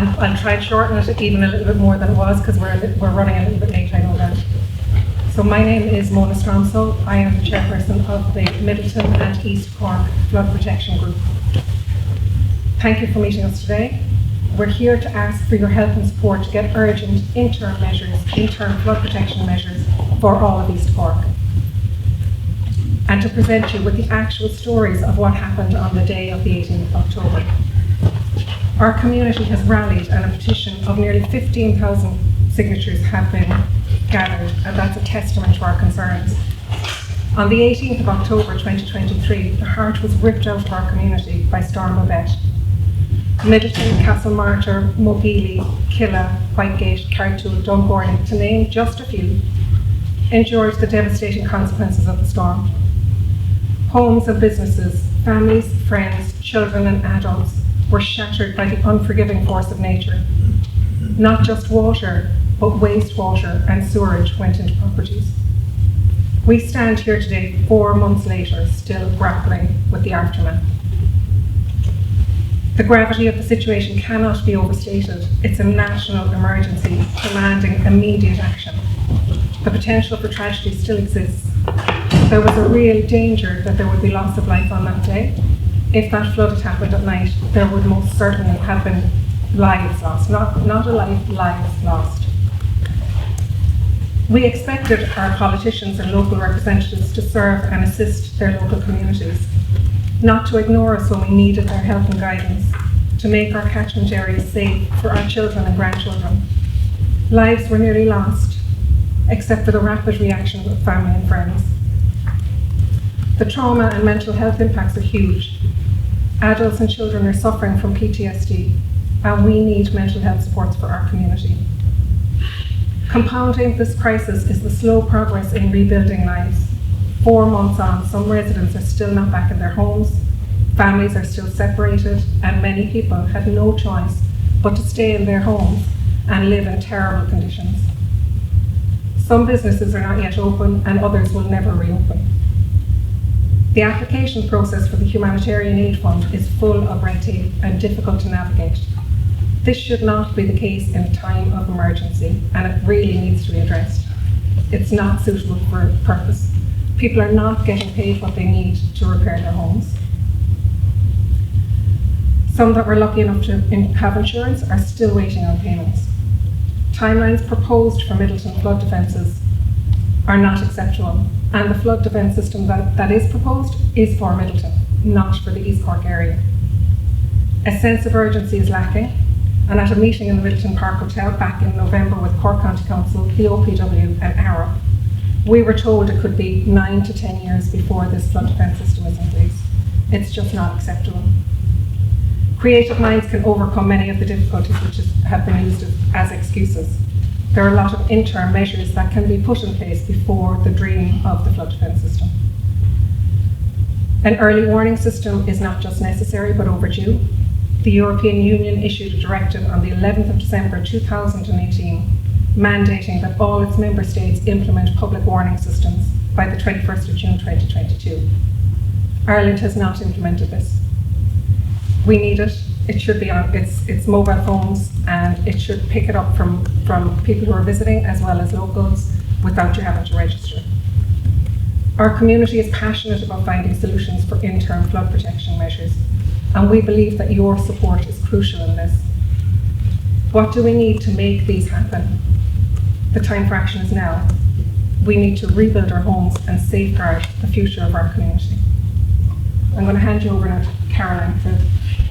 I'll try to shorten it even a little bit more than it was because we're running a little bit late, I know that. So my name is Mona Stromsoe. I am the chairperson of the Middleton and East Cork Flood Protection Group. Thank you for meeting us today. We're here to ask for your help and support to get urgent interim flood protection measures for all of East Cork, and to present you with the actual stories of what happened on the day of the 18th of October. Our community has rallied, and a petition of nearly 15,000 signatures have been gathered, and that's a testament to our concerns. On the 18th of October 2023, the heart was ripped out of our community by Storm Babet. Middleton, Castlemartyr, Mogeely, Killa, Whitegate, Carrigtwohill, Dungourley, to name just a few, endured the devastating consequences of the storm. Homes and businesses, families, friends, children and adults were shattered by the unforgiving force of nature. Not just water, but wastewater and sewerage went into properties. We stand here today, 4 months later, still grappling with the aftermath. The gravity of the situation cannot be overstated. It's a national emergency demanding immediate action. The potential for tragedy still exists. There was a real danger that there would be loss of life on that day. If that flood had happened at night, there would most certainly have been lives lost, not alive, lives lost. We expected our politicians and local representatives to serve and assist their local communities, not to ignore us when we needed their help and guidance, to make our catchment areas safe for our children and grandchildren. Lives were nearly lost, except for the rapid reaction of family and friends. The trauma and mental health impacts are huge. Adults and children are suffering from PTSD, and we need mental health supports for our community. Compounding this crisis is the slow progress in rebuilding lives. 4 months on, some residents are still not back in their homes, families are still separated, and many people had no choice but to stay in their homes and live in terrible conditions. Some businesses are not yet open, and others will never reopen. The application process for the Humanitarian Aid Fund is full of red tape and difficult to navigate. This should not be the case in a time of emergency, and it really needs to be addressed. It's not suitable for purpose. People are not getting paid what they need to repair their homes. Some that were lucky enough to have insurance are still waiting on payments. Timelines proposed for Middleton flood defences are not acceptable, and the flood defence system that is proposed is for Middleton, not for the East Cork area. A sense of urgency is lacking, and at a meeting in the Middleton Park Hotel back in November with Cork County Council, the OPW and ARA, we were told it could be 9 to 10 years before this flood defence system is in place. It's just not acceptable. Creative minds can overcome many of the difficulties which have been used as excuses. There are a lot of interim measures that can be put in place before the dream of the flood defence system. An early warning system is not just necessary but overdue. The European Union issued a directive on the 11th of December 2018 mandating that all its member states implement public warning systems by the 21st of June 2022. Ireland has not implemented this. We need it. It should be on its mobile phones, and it should pick it up from people who are visiting as well as locals without you having to register. Our community is passionate about finding solutions for interim flood protection measures, and we believe that your support is crucial in this. What do we need to make these happen? The time for action is now. We need to rebuild our homes and safeguard the future of our community. I'm going to hand you over now to Caroline for